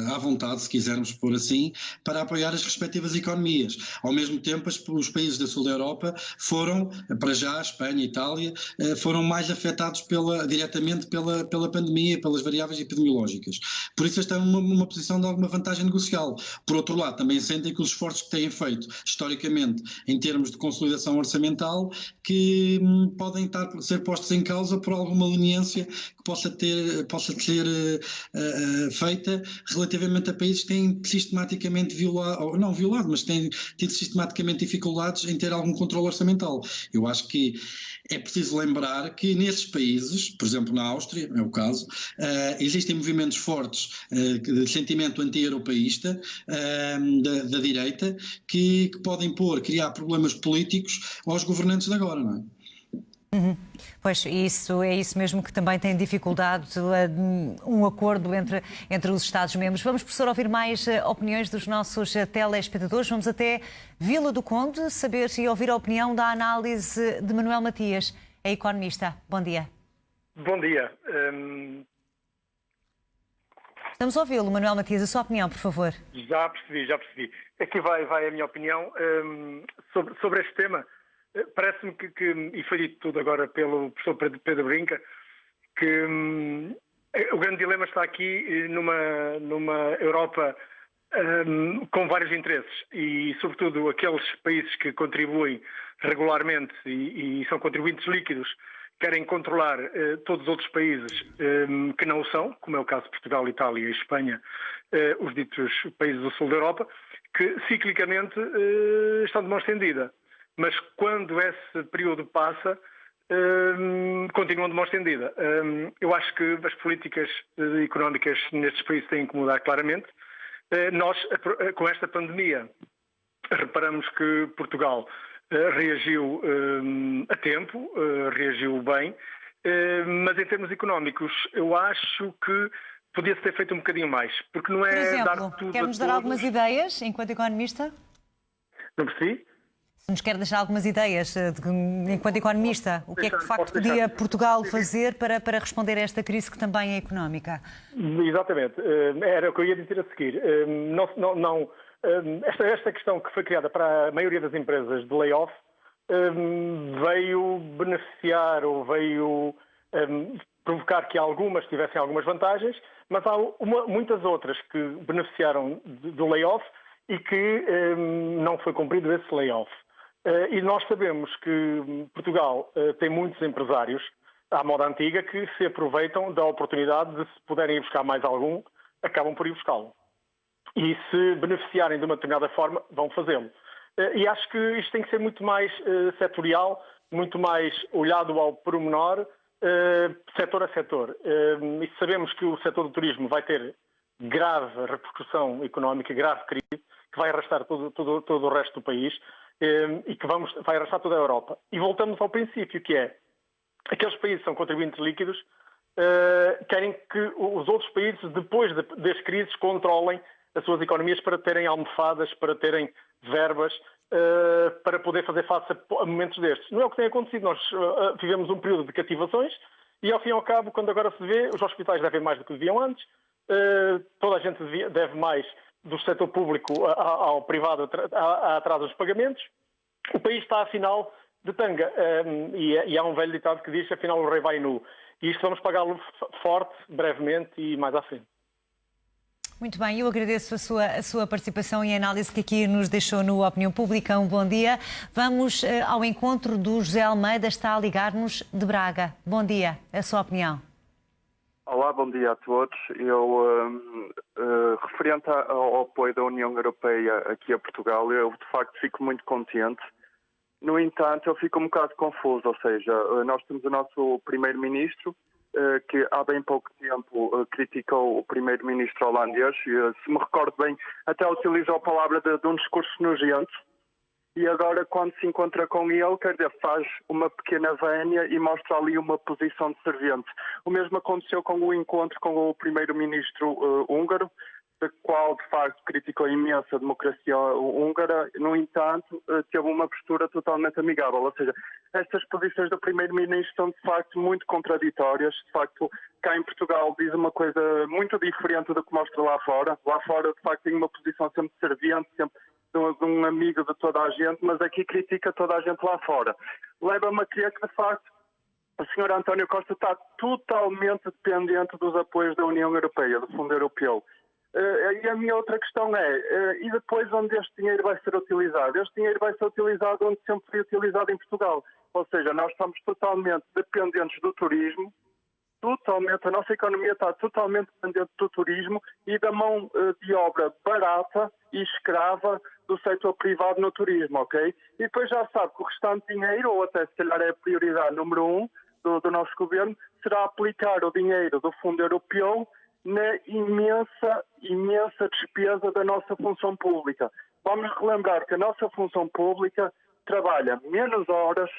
à vontade, se quisermos pôr assim, para apoiar as respectivas economias. Ao mesmo tempo, os países da sul da Europa foram, para já, a Espanha e a Itália, foram mais afetados diretamente pela pandemia, pelas variáveis epidemiológicas. Por isso estão numa posição de alguma vantagem negocial. Por outro lado, também sentem que os esforços que têm feito, historicamente, em termos de consolidação orçamental, que podem ser postos em causa causa por alguma leniência que possa ser feita relativamente a países que têm sistematicamente violado, ou não violado, mas têm tido sistematicamente dificuldades em ter algum controle orçamental. Eu acho que é preciso lembrar que nesses países, por exemplo na Áustria, é o caso, existem movimentos fortes de sentimento anti-europeísta da direita que podem criar problemas políticos aos governantes de agora, não é? Pois, isso é isso mesmo que também tem dificuldade um acordo entre os Estados-membros. Vamos, professor, ouvir mais opiniões dos nossos telespectadores. Vamos até Vila do Conde saber e ouvir a opinião da análise de Manuel Matias, é economista. Bom dia. Bom dia. Estamos a ouvi-lo, Manuel Matias, a sua opinião, por favor. Já percebi. Aqui vai a minha opinião sobre este tema. Parece-me que, e foi dito tudo agora pelo professor Pedro Brinca, que o grande dilema está aqui numa Europa com vários interesses e, sobretudo, aqueles países que contribuem regularmente e são contribuintes líquidos querem controlar todos os outros países que não o são, como é o caso de Portugal, Itália e Espanha, os ditos países do sul da Europa, que ciclicamente estão de mão estendida. Mas quando esse período passa, continuam de mão estendida. Eu acho que as políticas económicas nestes países têm que mudar claramente. Nós, com esta pandemia, reparamos que Portugal reagiu a tempo, reagiu bem, mas em termos económicos eu acho que podia-se ter feito um bocadinho mais, porque não é dar tudo. Por exemplo, quer-nos dar algumas ideias, enquanto economista? Não percebi? Se nos quer deixar algumas ideias, enquanto economista, o que é que de facto podia Portugal fazer para responder a esta crise que também é económica? Exatamente, era o que eu ia dizer a seguir. Esta questão que foi criada para a maioria das empresas de layoff veio beneficiar ou veio provocar que algumas tivessem algumas vantagens, mas há muitas outras que beneficiaram do layoff e que não foi cumprido esse layoff. E nós sabemos que Portugal tem muitos empresários à moda antiga que se aproveitam da oportunidade de, se puderem ir buscar mais algum, acabam por ir buscá-lo. E se beneficiarem de uma determinada forma, vão fazê-lo. E acho que isto tem que ser muito mais setorial, muito mais olhado ao pormenor, setor a setor. E sabemos que o setor do turismo vai ter grave repercussão económica, grave crise, que vai arrastar todo o resto do país e que vai arrastar toda a Europa. E voltamos ao princípio, que é aqueles países que são contribuintes líquidos querem que os outros países, depois das crises, controlem as suas economias para terem almofadas, para terem verbas, para poder fazer face a momentos destes. Não é o que tem acontecido. Nós vivemos um período de cativações e, ao fim e ao cabo, quando agora se vê, os hospitais devem mais do que deviam antes, toda a gente deve mais do setor público ao privado a atraso dos pagamentos. O país está, afinal, de tanga. E há um velho ditado que diz que, afinal, o rei vai nu. E isto vamos pagá-lo forte, brevemente e mais à frente. Muito bem, eu agradeço a sua participação e a análise que aqui nos deixou no Opinião Pública. Um bom dia. Vamos ao encontro do José Almeida, está a ligar-nos de Braga. Bom dia, a sua opinião. Olá, bom dia a todos. Eu, referente ao apoio da União Europeia aqui a Portugal, eu de facto fico muito contente. No entanto, eu fico um bocado confuso, ou seja, nós temos o nosso primeiro-ministro, que há bem pouco tempo criticou o primeiro-ministro holandês, se me recordo bem, até utilizou a palavra de um discurso nojento, e agora quando se encontra com ele, quer dizer, faz uma pequena vénia e mostra ali uma posição de servente. O mesmo aconteceu com o encontro com o primeiro-ministro húngaro, da qual de facto criticou imenso a democracia húngara, no entanto teve uma postura totalmente amigável, ou seja, estas posições do primeiro-ministro são de facto muito contraditórias. De facto, cá em Portugal diz uma coisa muito diferente do que mostra lá fora. Lá fora de facto tem uma posição sempre de servente, sempre de um amigo de toda a gente, mas aqui critica toda a gente lá fora. Leva-me a crer que de facto o Sr. António Costa está totalmente dependente dos apoios da União Europeia, do Fundo Europeu. E a minha outra questão e depois onde este dinheiro vai ser utilizado? Este dinheiro vai ser utilizado onde sempre foi utilizado em Portugal. Ou seja, nós estamos totalmente dependentes do turismo, a nossa economia está totalmente dependente do turismo e da mão de obra barata e escrava do setor privado no turismo, ok? E depois já sabe que o restante dinheiro, ou até se calhar é a prioridade número 1 do nosso governo, será aplicar o dinheiro do Fundo Europeu na imensa despesa da nossa função pública. Vamos relembrar que a nossa função pública trabalha menos horas,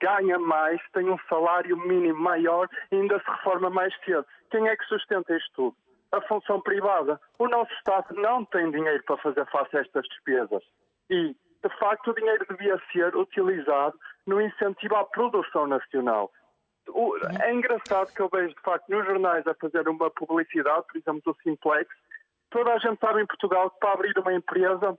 ganha mais, tem um salário mínimo maior e ainda se reforma mais cedo. Quem é que sustenta isto tudo? A função privada. O nosso Estado não tem dinheiro para fazer face a estas despesas. E, de facto, o dinheiro devia ser utilizado no incentivo à produção nacional. É engraçado que eu vejo, de facto, nos jornais a fazer uma publicidade, por exemplo, do Simplex. Toda a gente sabe em Portugal que para abrir uma empresa,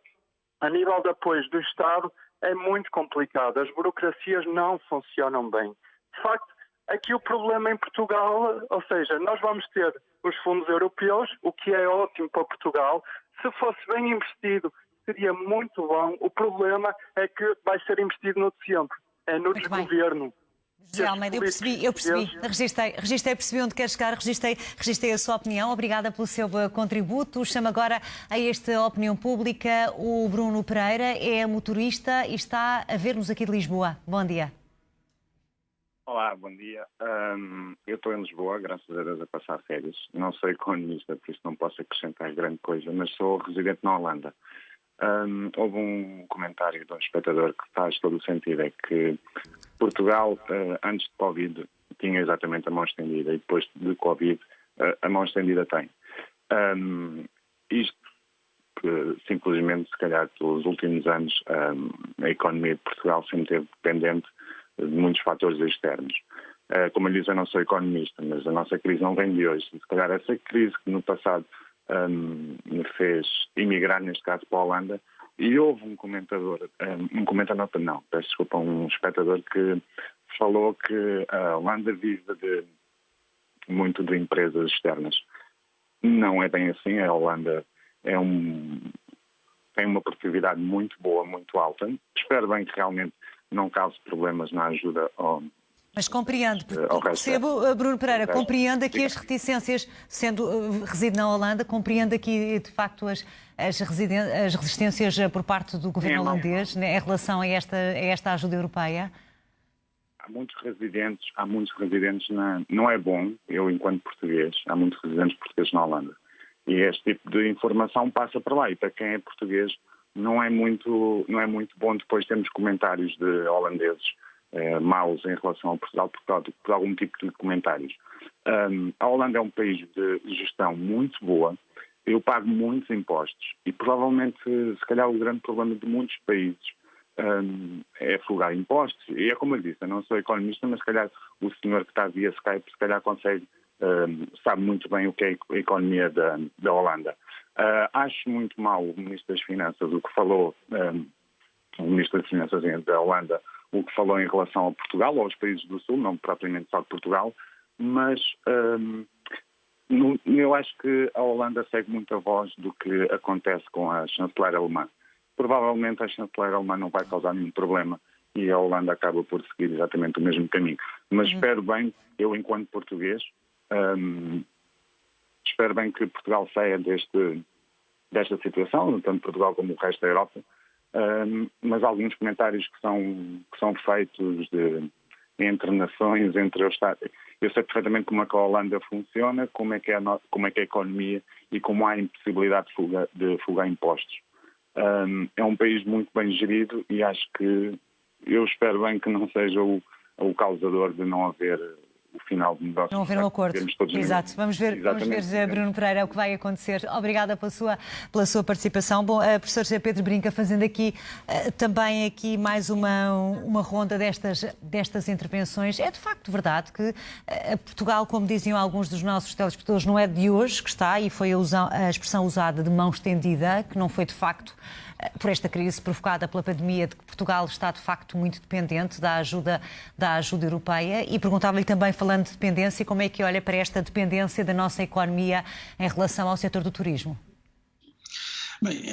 a nível de apoios do Estado, é muito complicado. As burocracias não funcionam bem. De facto, aqui o problema em Portugal, ou seja, nós vamos ter os fundos europeus, o que é ótimo para Portugal. Se fosse bem investido, seria muito bom. O problema é que vai ser investido no de sempre. É no desgoverno. José Almeida, eu percebi, registrei, percebi onde quer chegar, registrei a sua opinião. Obrigada pelo seu contributo. Chamo agora a esta opinião pública o Bruno Pereira, é motorista e está a ver-nos aqui de Lisboa. Bom dia. Olá, bom dia. Eu estou em Lisboa, graças a Deus, a passar férias. Não sou economista, por isso não posso acrescentar grande coisa, mas sou residente na Holanda. Houve um comentário de um espectador que faz todo o sentido, é que Portugal, antes de Covid, tinha exatamente a mão estendida e depois de Covid, a mão estendida tem. Isto, simplesmente, se calhar, pelos últimos anos, a economia de Portugal sempre esteve dependente de muitos fatores externos. Como eu disse, eu não sou economista, mas a nossa crise não vem de hoje. Se calhar essa crise que no passado me fez emigrar, neste caso, para a Holanda, e houve um espectador que falou que a Holanda vive muito de empresas externas. Não é bem assim. A Holanda tem uma produtividade muito boa, muito alta. Espero bem que realmente não cause problemas na ajuda ao... Mas compreendo, percebo, Bruno Pereira, compreendo aqui as reticências, reside na Holanda, compreendo aqui, de facto, as resistências por parte do governo holandês, né, em relação a esta ajuda europeia? Há muitos residentes não é bom, eu enquanto português, há muitos residentes portugueses na Holanda. E este tipo de informação passa para lá, e para quem é português não é muito bom depois termos comentários de holandeses maus em relação ao Portugal por algum tipo de comentários. A Holanda é um país de gestão muito boa, eu pago muitos impostos e provavelmente, se calhar, o grande problema de muitos países é fugar impostos. E é como eu disse, eu não sou economista, mas se calhar o senhor que está via Skype se calhar sabe muito bem o que é a economia da Holanda. Acho muito mal o Ministro das Finanças, o que falou, o Ministro das Finanças da Holanda, o que falou em relação a Portugal ou aos países do Sul, não propriamente só de Portugal, mas eu acho que a Holanda segue muito a voz do que acontece com a chanceler alemã. Provavelmente a chanceler alemã não vai causar nenhum problema e a Holanda acaba por seguir exatamente o mesmo caminho. Mas espero bem, eu enquanto português, espero bem que Portugal saia desta situação, tanto Portugal como o resto da Europa. Mas alguns comentários que são feitos entre nações, entre os Estados. Eu sei perfeitamente como é que a Holanda funciona, como é que é a economia e como há a impossibilidade de fugar impostos. É um país muito bem gerido e acho que eu espero bem que não seja o causador de não haver o final do negócio. Não haver um acordo. Exato. Vamos ver, Bruno Pereira, o que vai acontecer. Obrigada pela sua participação. Bom, professor Pedro Brinca, fazendo aqui também mais uma ronda destas intervenções. É de facto verdade que Portugal, como diziam alguns dos nossos telespectadores, não é de hoje que está, e foi a expressão usada de mão estendida, que não foi de facto por esta crise provocada pela pandemia, de que Portugal está de facto muito dependente da ajuda europeia. E perguntava-lhe também, falando de dependência, como é que olha para esta dependência da nossa economia em relação ao setor do turismo? Bem,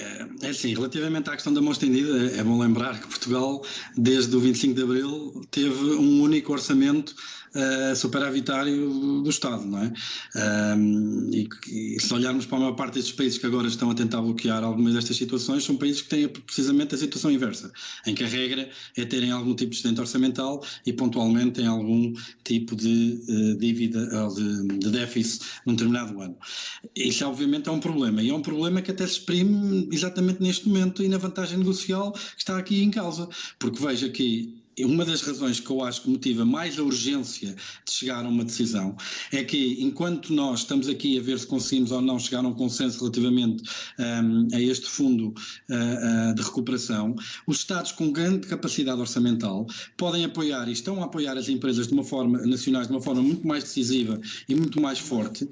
é assim, relativamente à questão da mão estendida, é bom lembrar que Portugal, desde o 25 de Abril, teve um único orçamento superavitário do Estado, não é? E se olharmos para a maior parte destes países que agora estão a tentar bloquear algumas destas situações, são países que têm precisamente a situação inversa, em que a regra é terem algum tipo de excedente orçamental e pontualmente têm algum tipo de dívida ou de déficit num determinado ano. Isso obviamente é um problema, e é um problema que até se exprime exatamente neste momento e na vantagem negocial que está aqui em causa, porque veja que uma das razões que eu acho que motiva mais a urgência de chegar a uma decisão é que, enquanto nós estamos aqui a ver se conseguimos ou não chegar a um consenso relativamente a este fundo de recuperação, os Estados com grande capacidade orçamental podem apoiar e estão a apoiar as empresas nacionais de uma forma muito mais decisiva e muito mais forte,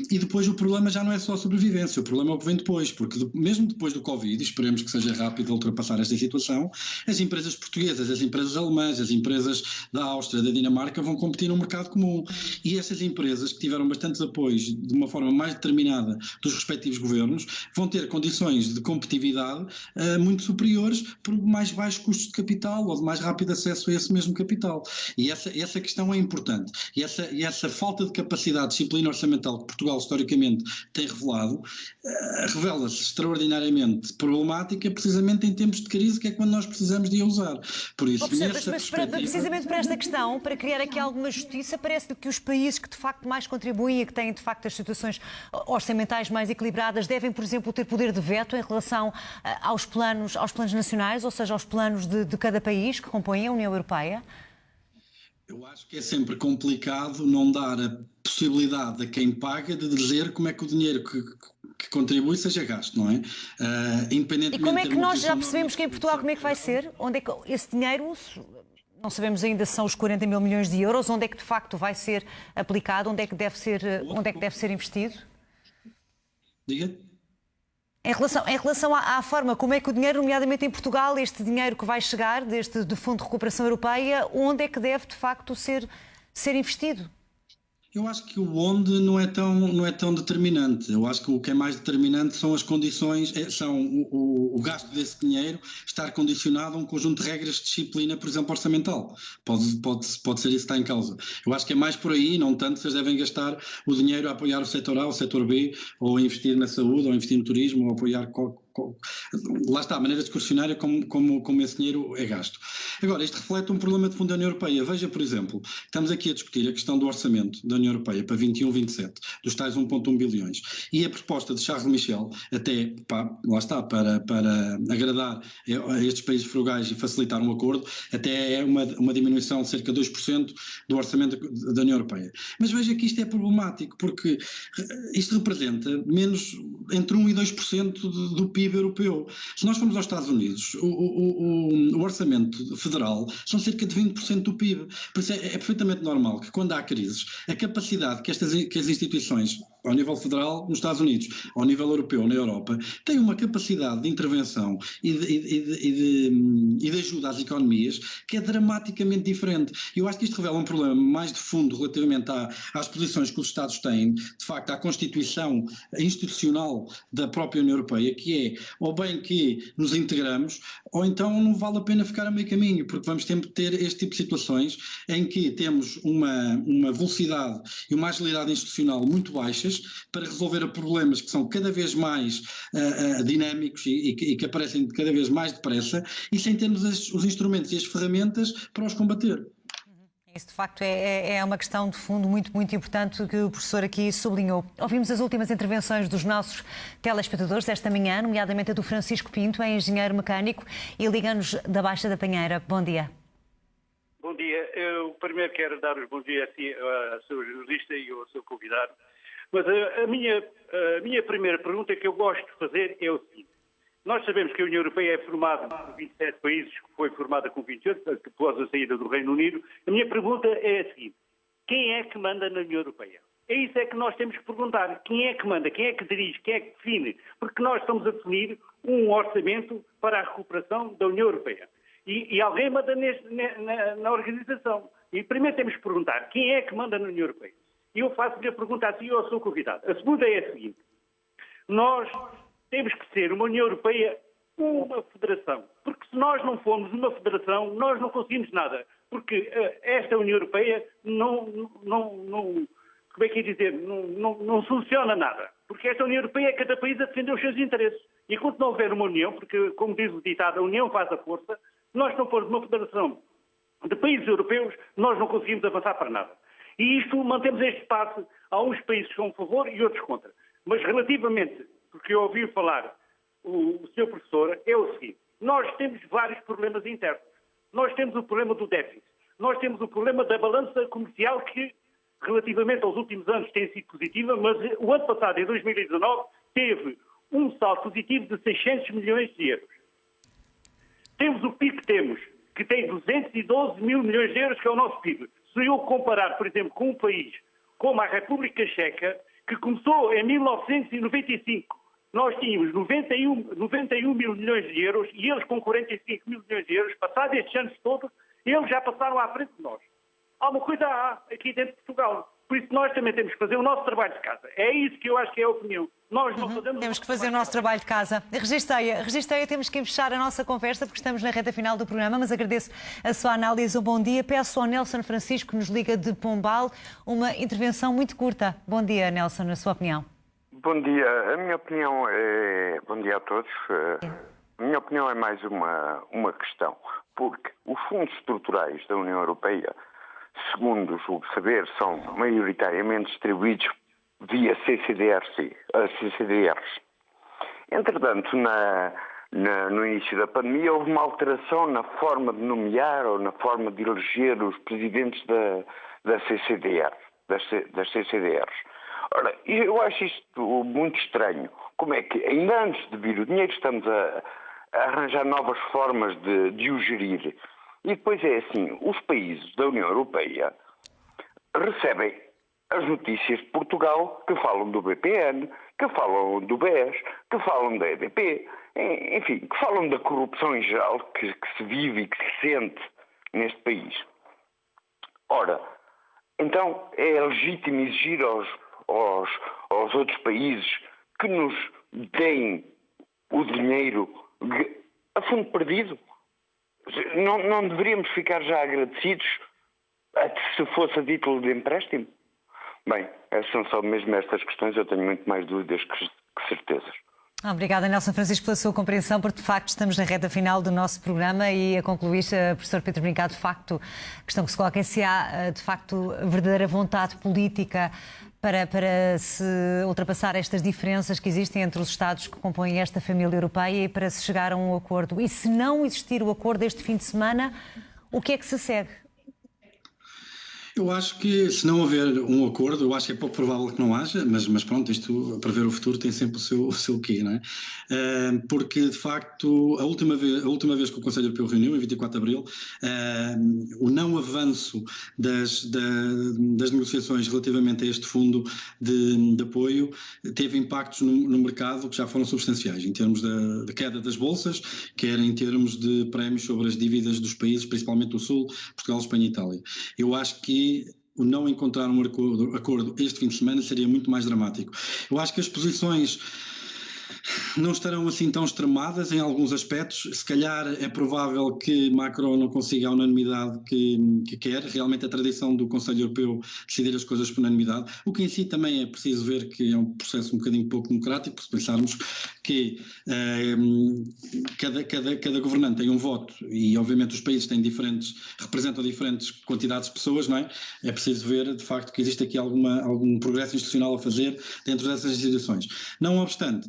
e depois o problema já não é só a sobrevivência, o problema é o que vem depois, porque mesmo depois do Covid, esperemos que seja rápido a ultrapassar esta situação, as empresas portuguesas, as empresas alemãs, as empresas da Áustria, da Dinamarca vão competir no mercado comum, e essas empresas que tiveram bastantes apoios de uma forma mais determinada dos respectivos governos vão ter condições de competitividade muito superiores por mais baixos custos de capital ou de mais rápido acesso a esse mesmo capital, e essa questão é importante, e essa falta de capacidade de disciplina orçamental que Portugal historicamente tem revelado revela-se extraordinariamente problemática precisamente em tempos de crise, que é quando nós precisamos de a usar. Por isso, mas precisamente para esta questão, para criar aqui alguma justiça, parece-lhe que os países que de facto mais contribuem e que têm de facto as situações orçamentais mais equilibradas devem, por exemplo, ter poder de veto em relação aos planos nacionais, ou seja, aos planos de cada país que compõem a União Europeia? Eu acho que é sempre complicado não dar a possibilidade a quem paga de dizer como é que o dinheiro que contribui seja gasto, não é? E como é que nós já percebemos que em Portugal como é que vai ser? Onde é que esse dinheiro, não sabemos ainda se são os 40 mil milhões de euros, onde é que de facto vai ser aplicado, onde é que deve ser investido? Diga. Em relação à forma como é que o dinheiro, nomeadamente em Portugal, este dinheiro que vai chegar do Fundo de Recuperação Europeia, onde é que deve de facto ser investido? Eu acho que o onde não é tão determinante. Eu acho que o que é mais determinante são as condições, são o gasto desse dinheiro estar condicionado a um conjunto de regras de disciplina, por exemplo, orçamental. Pode ser isso que está em causa. Eu acho que é mais por aí, não tanto se eles devem gastar o dinheiro a apoiar o setor A, o setor B, ou a investir na saúde, ou a investir no turismo, ou apoiar lá está, a maneira discursionária como esse dinheiro é gasto. Agora, isto reflete um problema de fundo da União Europeia. Veja, por exemplo, estamos aqui a discutir a questão do orçamento da União Europeia para 21-27, dos tais 1,1 bilhões. E a proposta de Charles Michel, até, lá está, para agradar a estes países frugais e facilitar um acordo, até é uma diminuição de cerca de 2% do orçamento da União Europeia. Mas veja que isto é problemático, porque isto representa menos entre 1% e 2% do PIB europeu. Se nós formos aos Estados Unidos, o orçamento federal são cerca de 20% do PIB. Por isso é perfeitamente normal que, quando há crises, a capacidade que as instituições, ao nível federal nos Estados Unidos, ao nível europeu na Europa, têm uma capacidade de intervenção e de ajuda às economias que é dramaticamente diferente. Eu acho que isto revela um problema mais de fundo relativamente às posições que os Estados têm, de facto, à constituição institucional da própria União Europeia, que é, ou bem que nos integramos, ou então não vale a pena ficar a meio caminho, porque vamos ter este tipo de situações em que temos uma velocidade e uma agilidade institucional muito baixas para resolver problemas que são cada vez mais dinâmicos e que aparecem cada vez mais depressa, e sem termos os instrumentos e as ferramentas para os combater. Isso, de facto, é uma questão de fundo muito, muito importante que o professor aqui sublinhou. Ouvimos as últimas intervenções dos nossos telespectadores esta manhã, nomeadamente a do Francisco Pinto, é engenheiro mecânico e liga-nos da Baixa da Panheira. Bom dia. Bom dia. Eu primeiro quero dar os bons dias ao seu jornalista e ao seu convidado. Mas a minha primeira pergunta que eu gosto de fazer é o seguinte. Nós sabemos que a União Europeia é formada por 27 países, que foi formada com 28, após a saída do Reino Unido. A minha pergunta é a seguinte. Quem é que manda na União Europeia? É isso é que nós temos que perguntar. Quem é que manda? Quem é que dirige? Quem é que define? Porque nós estamos a definir um orçamento para a recuperação da União Europeia. E alguém manda na organização. E primeiro temos que perguntar quem é que manda na União Europeia. E eu faço-lhe a pergunta assim ao seu convidado. A segunda é a seguinte. Nós temos que ser uma União Europeia uma federação. Porque se nós não formos uma federação, nós não conseguimos nada. Porque esta União Europeia como é que é dizer, não soluciona nada. Porque esta União Europeia é cada país a defender os seus interesses. E enquanto não houver uma união, porque, como diz o ditado, a união faz a força, se nós não formos uma federação de países europeus, nós não conseguimos avançar para nada. E isto, mantemos este espaço. Há uns países que são a favor e outros contra. Mas relativamente, porque eu ouvi falar o Sr. Professor, é o seguinte. Nós temos vários problemas internos. Nós temos o problema do déficit. Nós temos o problema da balança comercial que, relativamente aos últimos anos, tem sido positiva, mas o ano passado, em 2019, teve um saldo positivo de 600 milhões de euros. Temos o PIB que temos, que tem 212 mil milhões de euros, que é o nosso PIB. Se eu comparar, por exemplo, com um país como a República Checa, que começou em 1995, nós tínhamos 91 mil milhões de euros e eles com 45 mil milhões de euros, passados estes anos todos, eles já passaram à frente de nós. Há uma coisa aqui dentro de Portugal. Por isso nós também temos que fazer o nosso trabalho de casa. É isso que eu acho que é a opinião. Nós não fazemos... Temos que fazer o nosso trabalho de casa. Registeia, temos que fechar a nossa conversa porque estamos na reta final do programa, mas agradeço a sua análise. Um bom dia. Peço ao Nelson Francisco, que nos liga de Pombal, uma intervenção muito curta. Bom dia, Nelson, a sua opinião. Bom dia. A minha opinião é... Bom dia a todos. A minha opinião é mais uma questão, porque os fundos estruturais da União Europeia, segundo julgo saber, são maioritariamente distribuídos via CCDRs. Entretanto, no início da pandemia, houve uma alteração na forma de nomear ou na forma de eleger os presidentes das CCDRs. Ora, eu acho isto muito estranho. Como é que, ainda antes de vir o dinheiro, estamos a arranjar novas formas de o gerir? E depois é assim, os países da União Europeia recebem as notícias de Portugal que falam do BPN, que falam do BES, que falam da EDP, enfim, que falam da corrupção em geral que se vive e que se sente neste país. Ora, então é legítimo exigir aos outros países que nos deem o dinheiro a fundo perdido? Não deveríamos ficar já agradecidos se fosse a título de empréstimo? Bem, são só mesmo estas questões, eu tenho muito mais dúvidas que certezas. Obrigada, Nelson Francisco, pela sua compreensão, porque de facto estamos na reta final do nosso programa e a concluir, professor Pedro Brincado, de facto, a questão que se coloca é se há de facto verdadeira vontade política para se ultrapassar estas diferenças que existem entre os Estados que compõem esta família europeia e para se chegar a um acordo. E se não existir o acordo este fim de semana, o que é que se segue? Eu acho que, se não houver um acordo, eu acho que é pouco provável que não haja, mas pronto, isto, para ver o futuro, tem sempre o seu quê, não é? Porque, de facto, a última vez que o Conselho Europeu reuniu, em 24 de Abril, o não avanço das negociações relativamente a este fundo de apoio teve impactos no mercado que já foram substanciais, em termos da queda das bolsas, quer em termos de prémios sobre as dívidas dos países, principalmente do Sul, Portugal, Espanha e Itália. Eu acho que o não encontrar um acordo este fim de semana seria muito mais dramático. Eu acho que as posições não estarão assim tão extremadas em alguns aspectos. Se calhar é provável que Macron não consiga a unanimidade que quer. Realmente a tradição do Conselho Europeu decidir as coisas por unanimidade, o que em si também é preciso ver que é um processo um bocadinho pouco democrático, se pensarmos que cada governante tem um voto e obviamente os países representam diferentes quantidades de pessoas, não é? É preciso ver de facto que existe aqui algum progresso institucional a fazer dentro dessas instituições. Não obstante,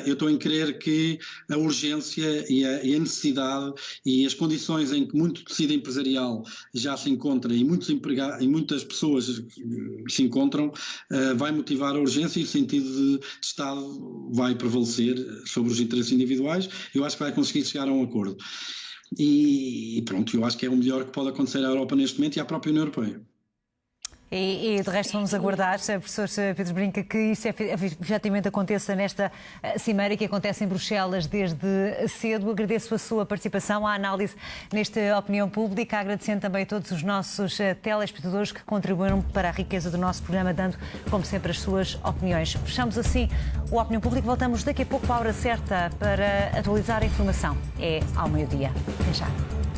eu estou em crer que a urgência e a necessidade e as condições em que muito tecido empresarial já se encontra e muitas pessoas se encontram vai motivar a urgência e o sentido de Estado vai prevalecer sobre os interesses individuais. Eu acho que vai conseguir chegar a um acordo. E pronto, eu acho que é o melhor que pode acontecer à Europa neste momento e à própria União Europeia. E de resto vamos aguardar, professor Pedro Brinca, que isso efetivamente aconteça nesta cimeira que acontece em Bruxelas desde cedo. Agradeço a sua participação, a análise nesta opinião pública, agradecendo também a todos os nossos telespectadores que contribuíram para a riqueza do nosso programa, dando, como sempre, as suas opiniões. Fechamos assim o Opinião Pública. Voltamos daqui a pouco à hora certa para atualizar a informação. É ao meio-dia. Até já.